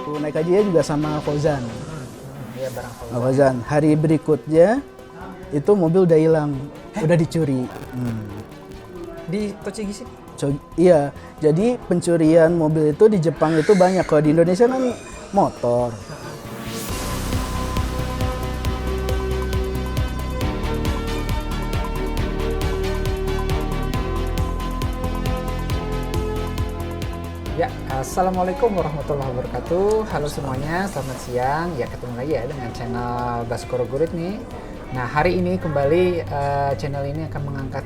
Aku naik hajinya juga sama Fauzan. Iya, barang Fauzan. Fauzan. Hari berikutnya itu mobil udah hilang, udah dicuri. Di Tochigi sih? Iya, jadi pencurian mobil itu di Jepang itu banyak. Kalau di Indonesia kan motor. Ya, assalamualaikum warahmatullahi wabarakatuh. Halo semuanya, selamat siang. Ya, ketemu lagi ya dengan channel Baskoro Gurit nih. Nah, hari ini kembali channel ini akan mengangkat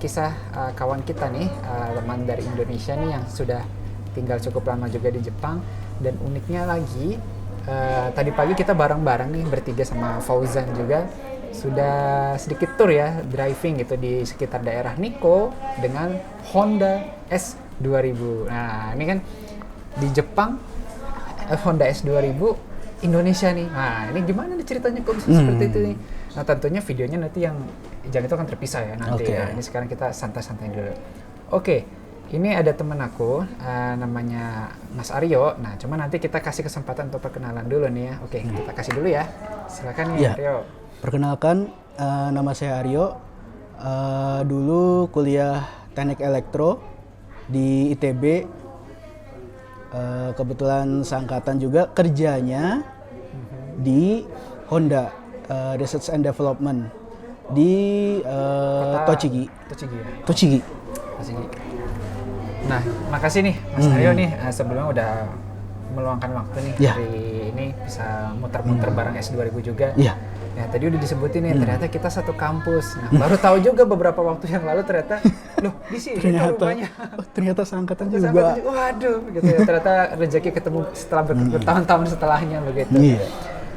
kisah kawan kita nih, teman dari Indonesia nih yang sudah tinggal cukup lama juga di Jepang. Dan uniknya lagi, tadi pagi kita bareng-bareng nih bertiga sama Fauzan juga sudah sedikit tour ya, driving gitu di sekitar daerah Nikko dengan Honda S2000. Nah, ini kan di Jepang Honda S2000 Indonesia nih. Nah, ini gimana nih ceritanya kok bisa seperti itu nih? Nah, tentunya videonya nanti yang jangan itu akan terpisah ya nanti ya. Ini sekarang kita santai-santai dulu. Oke, ini ada teman aku namanya Mas Aryo. Nah, cuma nanti kita kasih kesempatan untuk perkenalan dulu nih ya. Oke, kita kasih dulu ya. Silakan nih Aryo. Perkenalkan, nama saya Aryo. Dulu kuliah teknik elektro di ITB. Kebetulan seangkatan juga, kerjanya di Honda Research and Development di Tochigi. Tochigi. Nah, makasih nih Mas Aryo nih sebelumnya udah meluangkan waktu nih hari ini bisa muter-muter bareng S2000 juga. Ya, tadi udah disebutin nih, ternyata kita satu kampus. Nah, baru tahu juga beberapa waktu yang lalu ternyata, loh di sini rupanya. Ternyata seangkatan juga. Waduh, gitu ya. Ternyata rezeki ketemu setelah bertahun-tahun setelahnya begitu.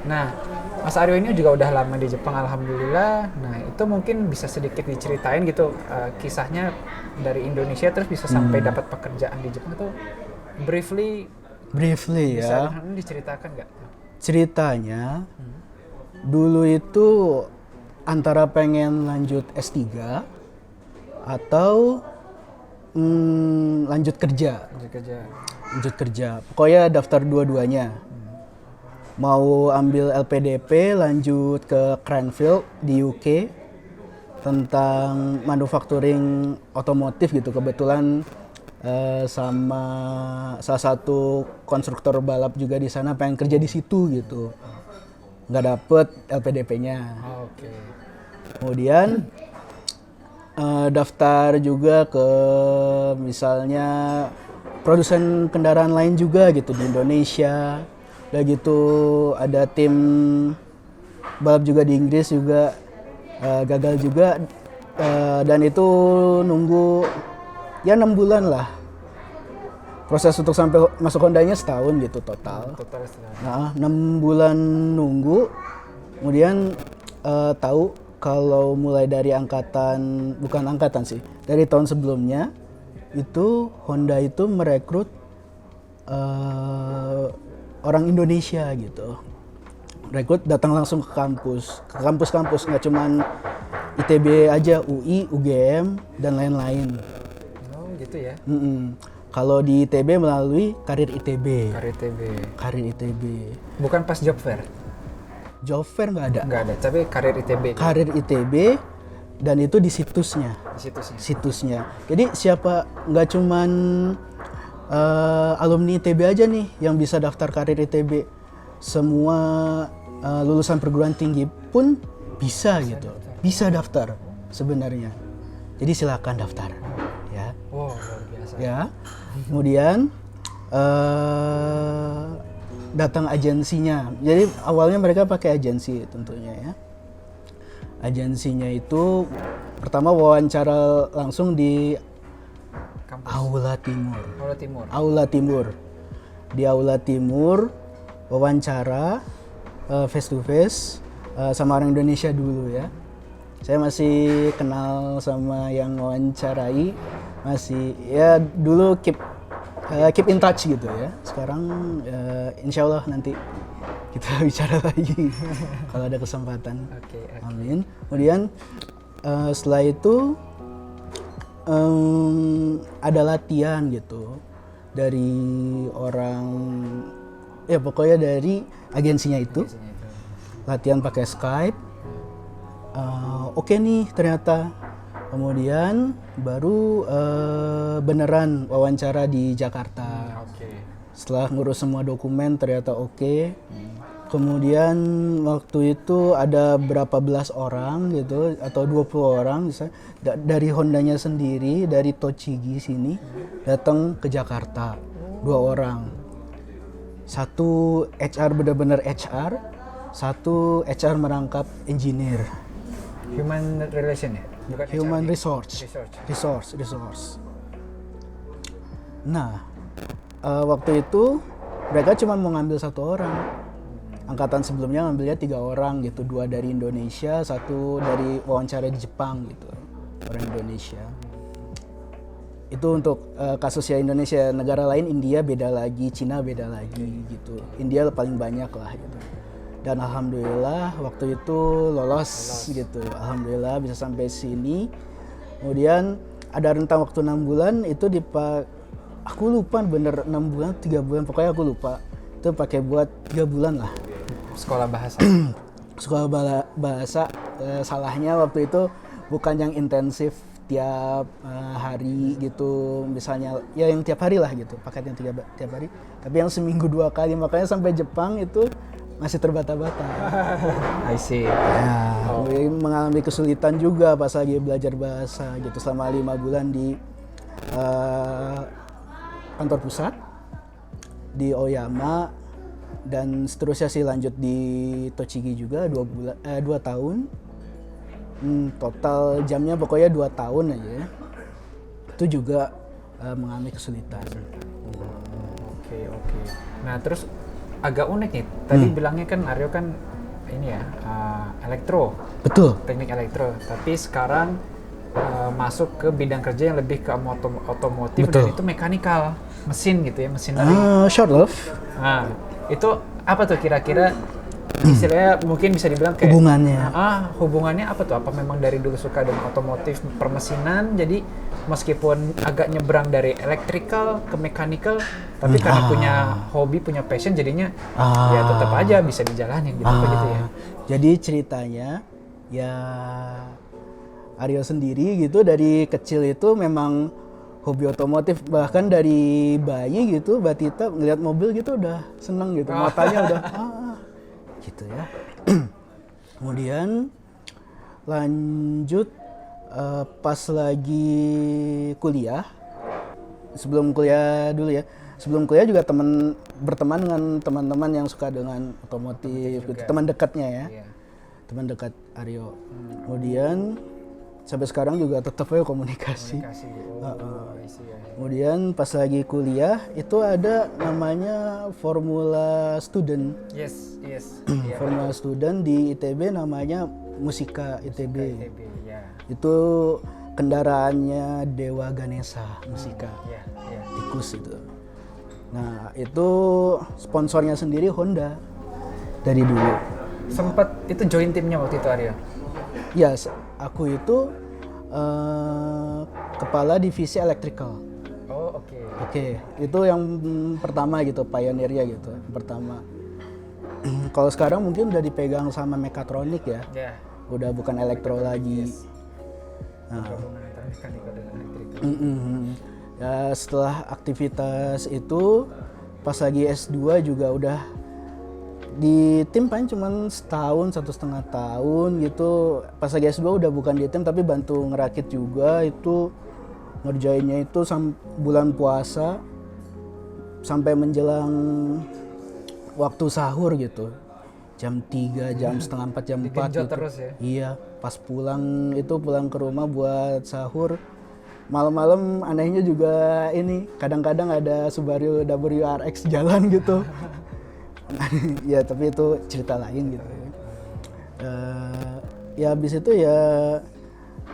Nah, Mas Aryo ini juga udah lama di Jepang, alhamdulillah. Nah, itu mungkin bisa sedikit diceritain gitu kisahnya dari Indonesia terus bisa sampai dapat pekerjaan di Jepang itu briefly ya. Bisa diceritakan nggak? Ceritanya dulu itu antara pengen lanjut S3 atau lanjut kerja. Pokoknya daftar dua-duanya. Mau ambil LPDP lanjut ke Cranfield di UK tentang manufacturing otomotif gitu. Kebetulan sama salah satu konstruktor balap juga di sana pengen kerja di situ gitu. Nggak dapet LPDP-nya. Kemudian daftar juga ke misalnya produsen kendaraan lain juga gitu di Indonesia. Udah gitu ada tim balap juga di Inggris juga gagal juga dan itu nunggu ya 6 bulan lah. Proses untuk sampai masuk Hondanya setahun gitu total. Nah, 6 bulan nunggu, kemudian tahu kalau mulai dari dari tahun sebelumnya itu Honda itu merekrut orang Indonesia gitu. Rekrut datang langsung ke kampus nggak cuman ITB aja, UI, UGM dan lain-lain. Oh gitu ya. Kalau di ITB melalui Karir ITB. Karir ITB. Bukan pas job fair? Job fair nggak ada. Nggak ada, tapi Karir ITB. Karir ITB dan itu di situsnya. Jadi siapa, nggak cuman alumni ITB aja nih yang bisa daftar Karir ITB. Semua lulusan perguruan tinggi pun bisa gitu. Bisa daftar sebenarnya. Jadi silakan daftar. Ya. Wow, luar biasa. Ya. Kemudian datang agensinya. Jadi awalnya mereka pakai agensi tentunya ya. Agensinya itu pertama wawancara langsung di Aula Timur. Di Aula Timur wawancara face to face sama orang Indonesia dulu ya. Saya masih kenal sama yang wawancarai, masih ya dulu keep in touch gitu ya. Sekarang insya Allah nanti kita bicara lagi kalau ada kesempatan. Amin. Kemudian setelah itu ada latihan gitu dari orang Ya pokoknya dari agensinya itu. Biasanya itu. Latihan pakai Skype. Oke nih ternyata. Kemudian baru beneran wawancara di Jakarta. Oke. Setelah ngurus semua dokumen ternyata oke. Kemudian waktu itu ada berapa belas orang gitu atau 20 orang misalnya dari Hondanya sendiri dari Tochigi sini datang ke Jakarta. 2 orang. Satu HR benar-benar HR, satu HR merangkap engineer. Human relation ya? Bukan Human HRD. resource. Nah, waktu itu mereka cuma mau ngambil 1 orang. Angkatan sebelumnya ngambilnya 3 orang gitu, 2 dari Indonesia, 1 dari wawancara di Jepang gitu, orang Indonesia. Itu untuk kasusnya Indonesia. Negara lain India beda lagi, Cina beda lagi gitu. India paling banyak lah gitu. Dan alhamdulillah waktu itu lolos gitu. Alhamdulillah bisa sampai sini. Kemudian ada rentang waktu 6 bulan itu aku lupa bener 6 bulan 3 bulan pokoknya aku lupa. Itu pakai buat 3 bulan lah. Sekolah bahasa. Sekolah bahasa salahnya waktu itu bukan yang intensif tiap hari gitu, misalnya ya yang tiap hari lah gitu, paket yang tiap hari, tapi yang seminggu 2 kali, makanya sampai Jepang itu masih terbata-bata. I see. Ya, mengalami kesulitan juga pas lagi belajar bahasa gitu selama 5 bulan di kantor pusat di Oyama, dan seterusnya sih lanjut di Tochigi juga 2 tahun. Total jamnya pokoknya 2 tahun aja ya. Itu juga mengalami kesulitan. Oke. Nah terus agak unik nih. Tadi bilangnya kan Aryo kan ini ya elektro. Betul. Teknik elektro. Tapi sekarang masuk ke bidang kerja yang lebih ke otomotif. Betul. Dan itu mekanikal, mesin gitu ya, mesineri. Short love. Nah itu apa tuh kira-kira? Istilahnya mungkin bisa dibilang kayak Hubungannya. Hubungannya apa tuh? Apa memang dari dulu suka dengan otomotif permesinan, jadi meskipun agak nyebrang dari electrical ke mechanical, tapi karena punya hobi, punya passion, jadinya ya tetap aja bisa dijalanin gitu, apa gitu ya. Jadi ceritanya ya Aryo sendiri gitu dari kecil itu memang hobi otomotif, bahkan dari bayi gitu Batita ngeliat mobil gitu udah seneng gitu, matanya udah gitu ya. Kemudian lanjut pas lagi kuliah, sebelum kuliah dulu ya, sebelum kuliah juga berteman dengan teman-teman yang suka dengan otomotif gitu, teman dekatnya ya. Iya. Teman dekat Aryo. Kemudian sampai sekarang juga tetap aja komunikasi. Kemudian pas lagi kuliah itu ada namanya Formula Student. Yes. Formula Student di ITB namanya Musika ITB. Ya. Itu kendaraannya Dewa Ganesha Musika. Iya. Tikus itu. Nah, itu sponsornya sendiri Honda dari dulu. Sempat itu join timnya waktu itu Aryo? Ya, aku itu kepala divisi electrical. Oh, oke. Oke, itu yang pertama gitu, pioneernya gitu, pertama. Kalau sekarang mungkin udah dipegang sama mekatronik ya, Ya. udah bukan elektro lagi. Gabungan antara mekanikal dan elektrik. Ya, setelah aktivitas itu, pas lagi S2 juga udah di tim paling cuman setahun, 1,5 tahun gitu. Pas lagi S2 udah bukan di tim tapi bantu ngerakit juga, itu ngerjainnya itu bulan puasa sampai menjelang waktu sahur gitu. Jam 3, jam setengah 4, jam 4 Digenjot gitu. terus ya? Iya, pas pulang ke rumah buat sahur. Malam-malam anehnya juga ini, kadang-kadang ada Subaru WRX jalan gitu. Ya tapi itu cerita lain gitu. Ya habis itu ya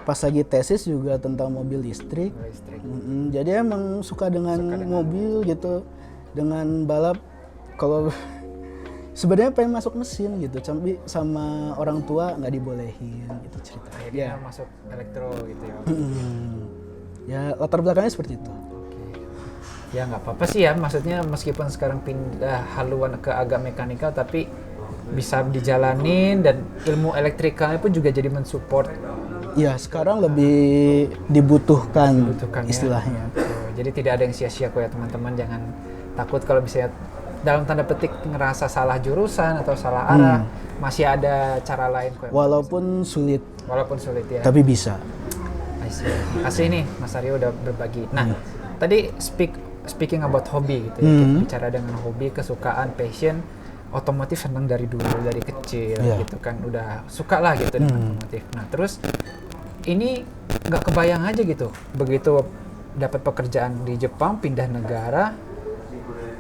pas lagi tesis juga tentang mobil listrik. Jadi emang suka dengan mobil gitu, dengan balap. Kalau sebenarnya pengen masuk mesin gitu, tapi sama orang tua nggak dibolehin gitu cerita. Akhirnya masuk elektro gitu ya. Ya latar belakangnya seperti itu. Ya nggak apa-apa sih ya, maksudnya meskipun sekarang pindah haluan ke agak mekanikal, tapi bisa dijalanin dan ilmu elektrikalnya pun juga jadi mensupport. Ya sekarang lebih dibutuhkan Dibutuhkan, ya. istilahnya. Jadi tidak ada yang sia-sia kok ya teman-teman, jangan takut kalau misalnya dalam tanda petik ngerasa salah jurusan atau salah arah, masih ada cara lain kok. Walaupun sulit, Sulit ya. tapi bisa. I see. Makasih nih Mas Aryo udah berbagi. Nah, tadi speaking about hobi gitu ya, kita bicara dengan hobi, kesukaan, passion, otomotif senang dari dulu, dari kecil gitu kan, udah suka lah gitu dengan otomotif. Nah terus ini nggak kebayang aja gitu, begitu dapat pekerjaan di Jepang, pindah negara,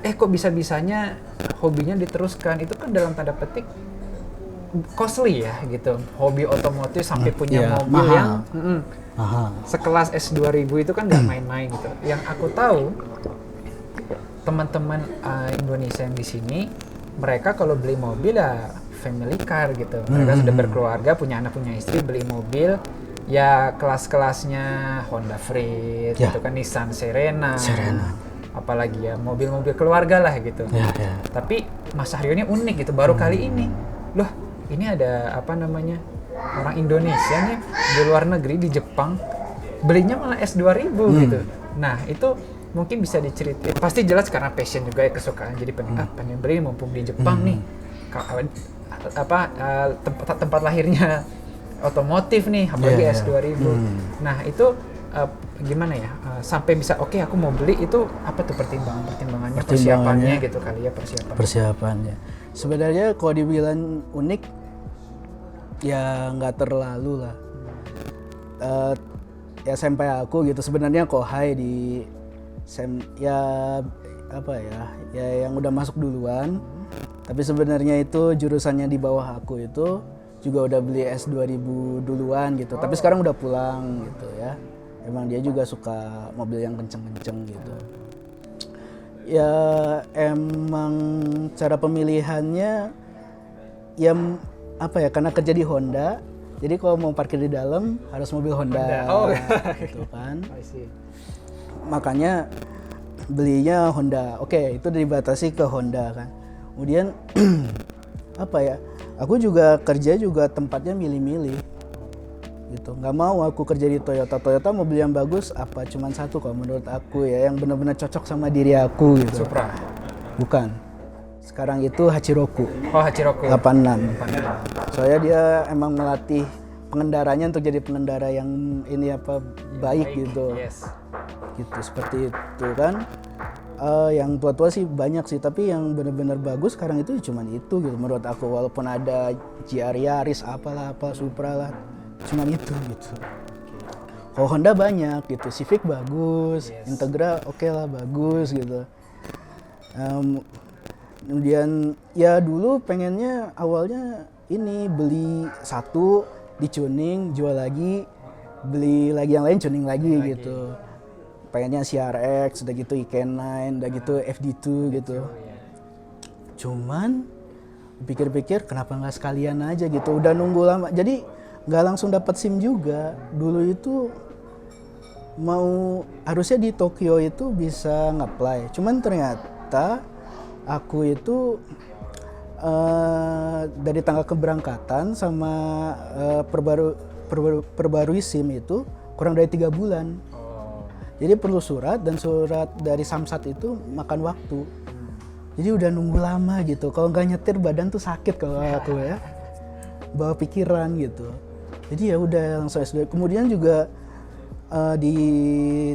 kok bisa-bisanya hobinya diteruskan, itu kan dalam tanda petik costly ya gitu, hobi otomotif sampai punya mobil mahal. yang Mahal. sekelas S2000 itu kan nggak main-main gitu. Yang aku tahu teman-teman Indonesia yang di sini, mereka kalau beli mobil ya family car gitu. Mereka sudah berkeluarga, punya anak, punya istri, beli mobil ya kelas-kelasnya Honda Freed, gitu kan, Nissan Serena. Apalagi ya mobil-mobil keluarga lah gitu. Tapi Mas Aryo ini unik gitu, baru kali ini. Loh, ini ada apa namanya? Orang Indonesia nih di luar negeri, di Jepang, belinya malah S2000 gitu. Nah, itu mungkin bisa diceritain, pasti jelas karena passion juga ya, kesukaan, jadi pengen beli mumpung di Jepang nih, tempat lahirnya otomotif nih, apalagi S2000. Nah itu gimana ya, sampai bisa oke, aku mau beli, itu apa tuh pertimbangannya, persiapannya gitu kali ya, persiapannya. Sebenarnya kalau dibilang unik ya nggak terlalu lah. Ya sampai aku gitu sebenarnya Kohai di ya apa ya yang udah masuk duluan, tapi sebenarnya itu jurusannya di bawah aku itu juga udah beli S2000 duluan gitu, tapi sekarang udah pulang gitu ya. Emang dia juga suka mobil yang kenceng-kenceng gitu ya. Emang cara pemilihannya ya apa ya, karena kerja di Honda, jadi kalau mau parkir di dalam harus mobil Honda. Gitu kan. Makanya belinya Honda. Oke, itu dibatasi ke Honda kan. Kemudian apa ya? Aku juga kerja juga tempatnya milih-milih. Gitu. Nggak mau aku kerja di Toyota. Toyota mobil yang bagus apa? Cuman satu kalau menurut aku ya, yang benar-benar cocok sama diri aku gitu. Supra. Bukan. Sekarang itu Hachiroku. Oh, Hachiroku 86. Soalnya dia emang melatih pengendaranya untuk jadi pengendara yang ini apa baik gitu. Gitu, seperti itu kan. Yang tua-tua sih banyak sih, tapi yang benar-benar bagus sekarang itu cuman itu gitu menurut aku. Walaupun ada GR Yaris apalah, apa Supra lah, cuman itu gitu. Kalau Honda banyak gitu, Civic bagus, Integra oke lah bagus gitu. Kemudian ya dulu pengennya awalnya ini beli satu, dicuning, jual lagi, beli lagi yang lain, tuning lagi gitu. Pengennya CRX, udah gitu IK9, udah gitu FD2 gitu. Cuman pikir-pikir kenapa nggak sekalian aja gitu, udah nunggu lama. Jadi nggak langsung dapat SIM juga. Dulu itu harusnya di Tokyo itu bisa nge-apply. Cuman ternyata aku itu dari tanggal keberangkatan sama perbarui SIM itu kurang dari 3 bulan. Jadi perlu surat, dan surat dari Samsat itu makan waktu. Jadi udah nunggu lama gitu. Kalau nggak nyetir badan tuh sakit kalau aku ya. Bawa pikiran gitu. Jadi ya udah langsung S2. Kemudian juga di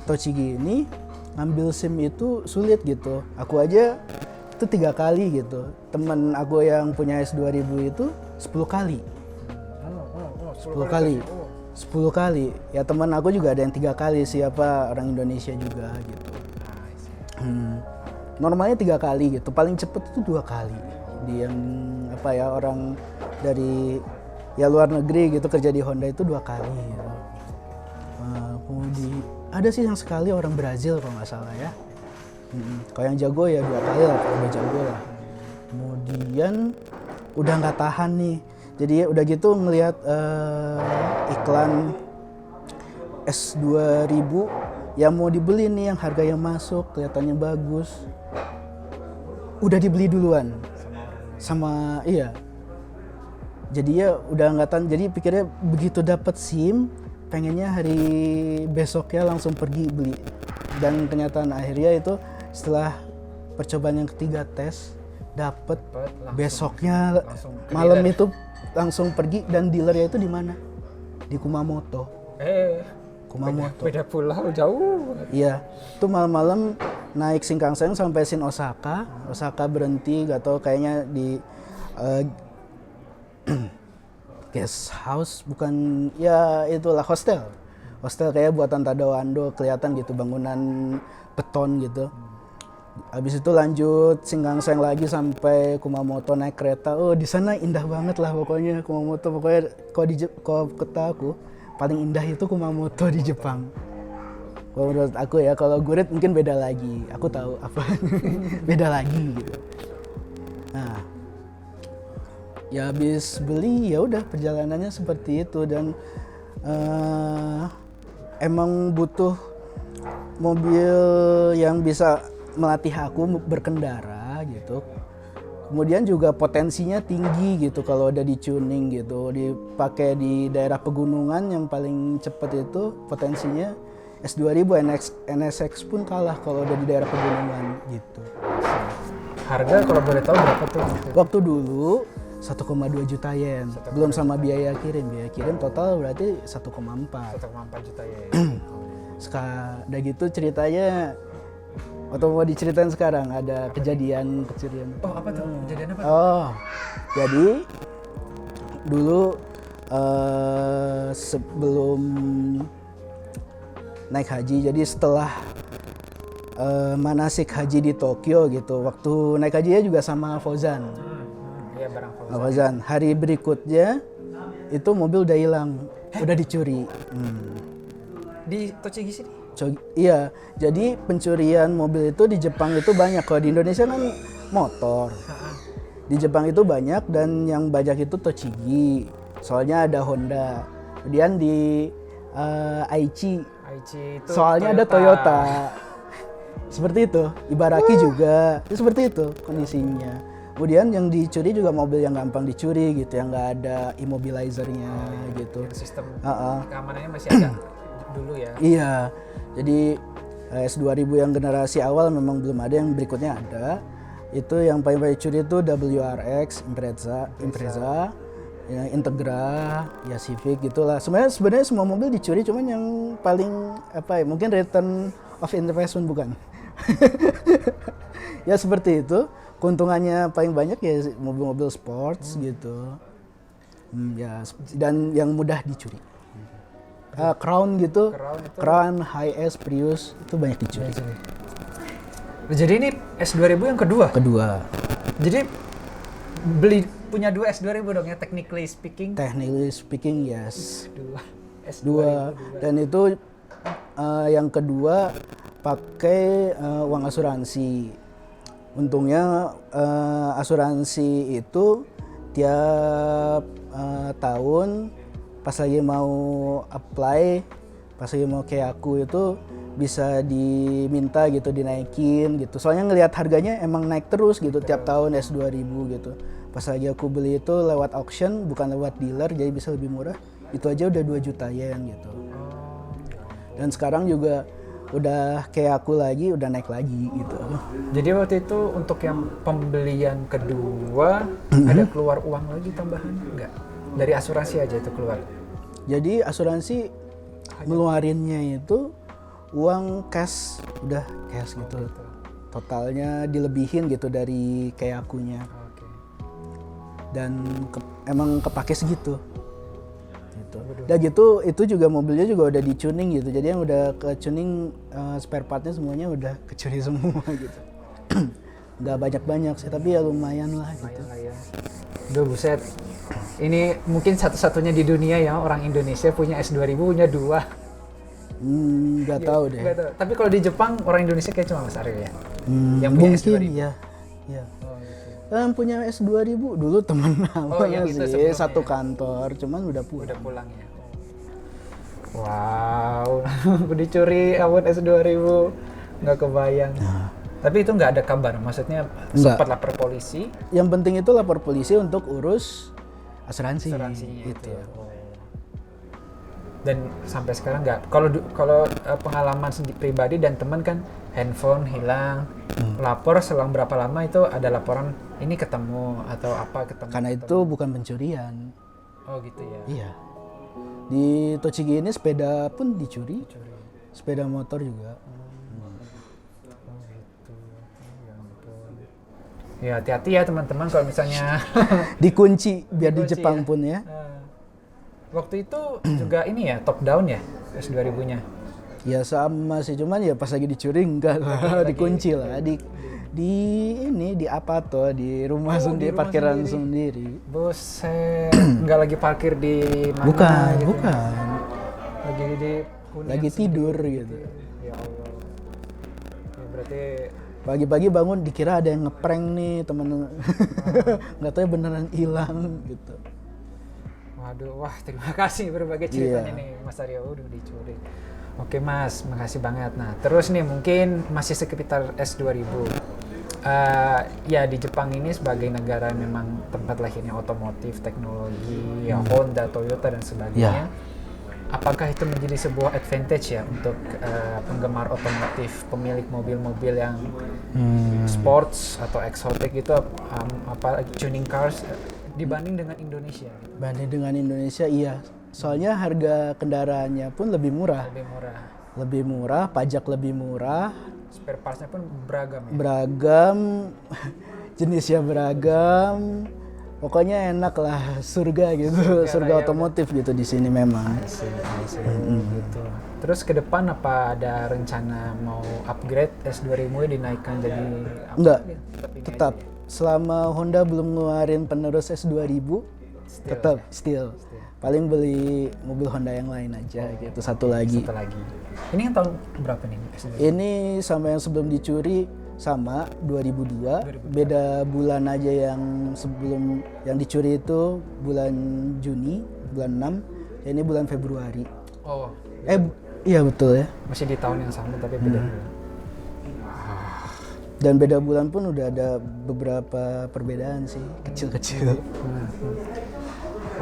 Tochigi ini ngambil SIM itu sulit gitu. Aku aja itu 3 kali gitu. Temen aku yang punya S2000 itu 10 kali. 10 kali. 10 kali. Ya teman aku juga ada yang 3 kali, siapa orang Indonesia juga gitu. Normalnya 3 kali gitu. Paling cepet itu 2 kali. Di yang apa ya, orang dari ya luar negeri gitu kerja di Honda itu 2 kali gitu. Kemudian ada sih yang sekali orang Brazil kalau nggak salah ya. Kalau yang jago ya 2 kali lah, udah jago lah. Kemudian udah nggak tahan nih. Jadi udah gitu ngelihat iklan S2000 yang mau dibeli nih, yang harga yang masuk kelihatannya bagus, udah dibeli duluan sama iya. Jadi ya udah nggak tahan, jadi pikirnya begitu dapat SIM pengennya hari besoknya langsung pergi beli, dan kenyataan akhirnya itu setelah percobaan yang ketiga tes dapet, besoknya malam itu langsung pergi, dan dealernya itu di mana? Di Kumamoto. Kumamoto. Beda pulau jauh. Iya, itu malam-malam naik Shinkansen sampai Shin Osaka. Osaka berhenti, gak tau kayaknya di guest house, bukan ya itulah hostel. Hostel kayak buatan Tadao Ando, kelihatan gitu bangunan beton gitu. Habis itu lanjut Shinkansen lagi sampai Kumamoto naik kereta. Oh, di sana indah banget lah pokoknya Kumamoto. Pokoknya kalau kata aku paling indah itu Kumamoto di Jepang. Kalau menurut aku ya, kalau Gurit mungkin beda lagi. Aku tahu apa beda lagi gitu. Nah, ya habis beli ya udah perjalanannya seperti itu, dan emang butuh mobil yang bisa melatih aku berkendara gitu. Kemudian juga potensinya tinggi gitu kalau udah di tuning gitu, dipakai di daerah pegunungan yang paling cepat itu potensinya S2000 NSX pun kalah kalau udah di daerah pegunungan gitu. Harga kalau boleh tahu berapa tuh? Waktu dulu 1,2 juta yen, belum sama biaya kirim. Biaya kirim total berarti 1,4. 1,4 juta yen. Udah gitu ceritanya, atau mau diceritain sekarang ada kejadian kecil. Oh, apa tuh? Kejadian apa? Oh, jadi dulu sebelum naik haji, jadi setelah manasik haji di Tokyo gitu, waktu naik hajinya juga sama Fauzan. Iya, barang Fauzan. Fauzan. Hari berikutnya itu mobil udah hilang, udah dicuri. Di Tochigi sini? Iya, jadi pencurian mobil itu di Jepang itu banyak. Kalau di Indonesia kan motor. Di Jepang itu banyak, dan yang banyak itu Tochigi. Soalnya ada Honda. Kemudian di Aichi itu soalnya ada Toyota. Seperti itu. Ibaraki juga. Itu seperti itu kondisinya. Kemudian yang dicuri juga mobil yang gampang dicuri gitu, yang nggak ada immobilizernya gitu. Sistem Uh-uh. keamanannya masih ada dulu ya. Iya, jadi S2000 yang generasi awal memang belum ada, yang berikutnya ada. Itu yang paling dicuri itu WRX, Impreza, ya, Integra, ya Civic gitulah. Sebenarnya semua mobil dicuri, cuman yang paling apa ya, mungkin return of investment bukan. Ya seperti itu. Keuntungannya paling banyak ya mobil-mobil sports gitu. Ya, dan yang mudah dicuri. Crown gitu, Crown, Hiace, Prius itu banyak dicuri. Jadi ini S2000 yang kedua? Kedua. Jadi punya dua S2000 dong ya, technically speaking? Technically speaking, yes. Dua. Dan itu yang kedua pakai uang asuransi. Untungnya asuransi itu tiap tahun pas lagi mau apply, pas lagi mau kayak aku itu bisa diminta gitu, dinaikin gitu. Soalnya ngelihat harganya emang naik terus gitu tiap tahun S2000 gitu. Pas lagi aku beli itu lewat auction, bukan lewat dealer, jadi bisa lebih murah. Itu aja udah 2 juta yen gitu. Dan sekarang juga udah kayak aku lagi, udah naik lagi gitu. Jadi waktu itu untuk yang pembelian kedua ada keluar uang lagi tambahan enggak? Dari asuransi aja itu keluar? Jadi asuransi ngeluarinnya itu uang cash, udah cash gitu. Totalnya dilebihin gitu dari kayak akunya. Dan emang kepake segitu. Gitu. Dan gitu itu juga mobilnya juga udah di tuning gitu. Jadi yang udah ke tuning spare partnya semuanya udah kecuri semua gitu. Nggak banyak-banyak sih, tapi ya lumayan lah gitu. Duh buset. Ini mungkin satu-satunya di dunia ya orang Indonesia punya S2000, punya dua. Nggak tahu deh. Nggak tahu. Tapi kalau di Jepang orang Indonesia kayak cuma Mas Ariel ya. Yang punya mungkin S2000. Ya. Punya S2000 dulu temen awal sih, satu kantor, cuman udah pulang. Udah pulang ya. Wow, dicuri iPhone S2000, nggak kebayang. Tapi itu nggak ada kabar, maksudnya Nggak. sempat lapor polisi, Yang penting itu lapor polisi untuk urus asuransinya gitu. ya. Oh. Dan sampai sekarang nggak. Kalau pengalaman pribadi dan teman kan, handphone hilang, lapor selang berapa lama itu ada laporan ini ketemu atau apa ketemu. Karena itu bukan pencurian. Oh gitu ya. Iya. Di Tochigi ini sepeda pun dicuri. Sepeda motor juga. Oh gitu. Ya ampun. Ya hati-hati ya teman-teman kalau misalnya Dikunci biar di Dikunci Jepang ya. pun ya. Waktu itu juga ini ya top down ya S2000-nya. Ya sama sih, cuman ya pas lagi dicuri enggak lah, dikunci lah. Di ini di apa tuh di rumah Oh, di sendiri, rumah parkiran sendiri. sendiri. Buset, nggak lagi parkir di mana Bukan, gitu. bukan. Lagi di hunian Lagi sendiri. tidur gitu. Ya Allah. Ya, berarti Pagi-pagi bangun dikira ada yang ngeprank nih temen. Nggak tahu ya beneran hilang gitu. waduh, wah terima kasih berbagai ceritanya Iya. nih Mas Aryo, udah dicuri. Oke Mas, makasih banget. Nah terus nih mungkin masih sekitar S2000. Ya di Jepang ini sebagai negara memang tempat lahirnya otomotif, teknologi, ya Honda, Toyota dan sebagainya. Apakah itu menjadi sebuah advantage ya untuk penggemar otomotif, pemilik mobil-mobil yang sports atau eksotik itu apa tuning cars dibanding dengan Indonesia? Banding dengan Indonesia iya. Soalnya harga kendaraannya pun lebih murah. Lebih murah. Lebih murah, pajak lebih murah, Spare parts-nya pun beragam ya. beragam, jenisnya beragam. Pokoknya enak lah, surga gitu, surga ya, otomotif gitu di sini memang. I see, gitu. Terus ke depan apa ada rencana mau upgrade S2000 dinaikkan jadi apa Enggak, gitu? Ini tetap. aja ya? Selama Honda belum ngeluarin penerus S2000, tetap still. Paling beli mobil Honda yang lain aja gitu, satu lagi. Satu lagi. Ini yang tahun berapa nih S2000? Ini sama yang sebelum dicuri sama 2002, beda bulan aja yang sebelum yang dicuri itu bulan Juni, bulan 6, ini bulan Februari. Oh, Iya betul ya. masih di tahun yang sama tapi beda bulan. Dan beda bulan pun udah ada beberapa perbedaan sih, kecil-kecil.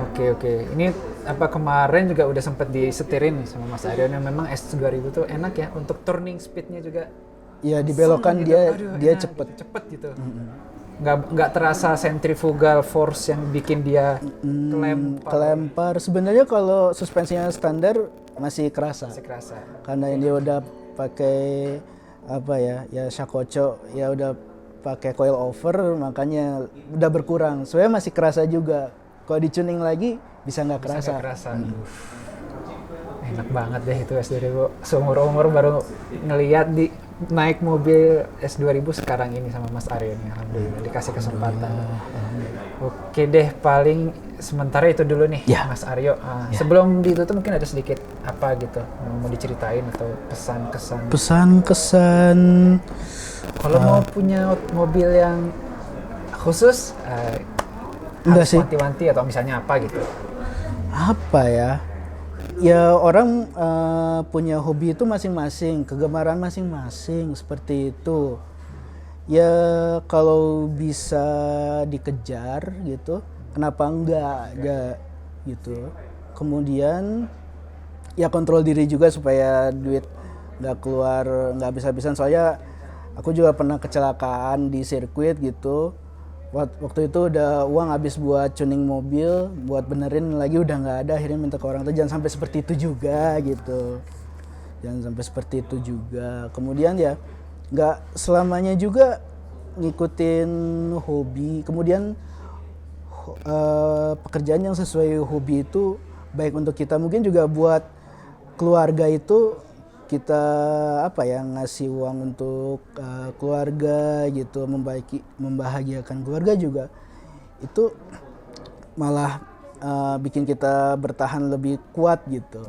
Oke. Ini apa kemarin juga udah sempet disetirin nih sama Mas Aryo yang memang S2000 tuh enak ya untuk turning speednya juga. Ya dibelokan Gitu. dia Aduh, dia enak cepet. gitu, cepet gitu. Nggak terasa centrifugal force yang bikin dia Kelempar. Sebenarnya kalau suspensinya standar masih kerasa. masih kerasa. Karena ini udah pakai apa ya shakocho, ya udah pakai coil over, makanya udah berkurang. Sebenarnya masih kerasa juga. Kalau dicuning lagi bisa nggak kerasa. Nggak kerasa. Enak banget deh itu S2000. Seumur-umur baru ngeliat naik mobil S2000 sekarang ini sama Mas Aryo nih. Alhamdulillah dikasih kesempatan. Oke deh, paling sementara itu dulu nih Ya. Mas Aryo. Sebelum ditutup mungkin ada sedikit apa gitu mau diceritain atau pesan-kesan. Pesan-kesan Kalau mau punya mobil yang khusus, Enggak harus sih. wanti-wanti atau misalnya apa gitu. apa ya? Ya orang punya hobi itu masing-masing, kegemaran masing-masing seperti itu. Ya kalau bisa dikejar gitu, kenapa enggak gitu. Kemudian ya kontrol diri juga supaya duit nggak keluar nggak habis-habisan. Soalnya aku juga pernah kecelakaan di sirkuit gitu. Waktu itu udah uang habis buat tuning mobil, buat benerin lagi udah nggak ada, akhirnya minta ke orang tua jangan sampai seperti itu juga gitu. Jangan sampai seperti itu juga. Kemudian ya nggak selamanya juga ngikutin hobi. Kemudian pekerjaan yang sesuai hobi itu baik untuk kita, mungkin juga buat keluarga itu kita apa ya ngasih uang untuk keluarga gitu, membahagiakan keluarga juga itu malah bikin kita bertahan lebih kuat gitu.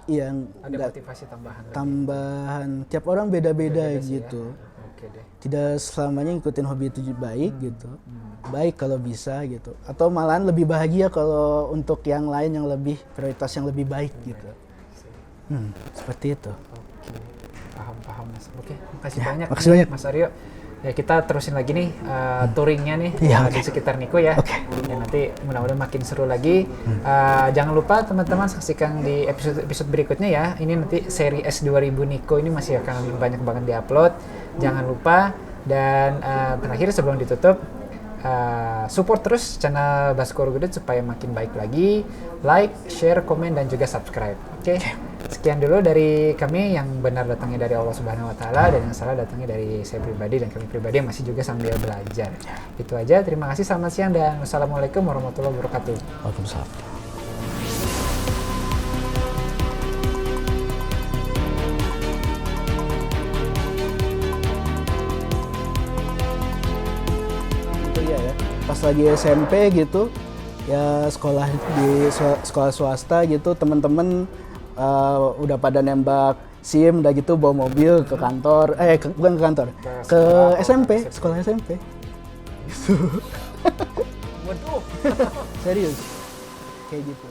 Iya, Ada motivasi tambahan. tambahan tiap orang beda-beda gitu. Oke deh. Tidak selamanya ngikutin hobi itu baik gitu. Baik kalau bisa gitu. Atau malahan lebih bahagia kalau untuk yang lain yang lebih prioritas yang lebih baik gitu. Seperti itu. Oke, paham Mas. Oke, makasih Ya, banyak makasih nih, banyak. Mas Aryo. Ya kita terusin lagi nih touringnya nih Iya, di oke. sekitar Niko ya. Oke. Ya nanti mudah-mudahan makin seru lagi. Jangan lupa teman-teman saksikan di episode berikutnya ya. Ini nanti seri S2000 Niko ini masih akan banyak banget diupload. Jangan lupa dan terakhir sebelum ditutup support terus channel Baskoro Gudit supaya makin baik lagi. Like, share, komen dan juga subscribe. Oke. Sekian dulu dari kami, yang benar datangnya dari Allah Subhanahu wa taala dan yang salah datangnya dari saya pribadi dan kami pribadi yang masih juga sambil belajar. Itu aja, terima kasih, selamat siang dan wassalamualaikum warahmatullahi wabarakatuh. Waalaikumsalam. Itu ya, pas lagi SMP gitu, ya sekolah di sekolah swasta gitu, temen-temen udah pada nembak SIM, udah gitu bawa mobil ke kantor, bukan ke kantor, ke SMP, sekolah SMP. Waduh. Serius, kayak gitu.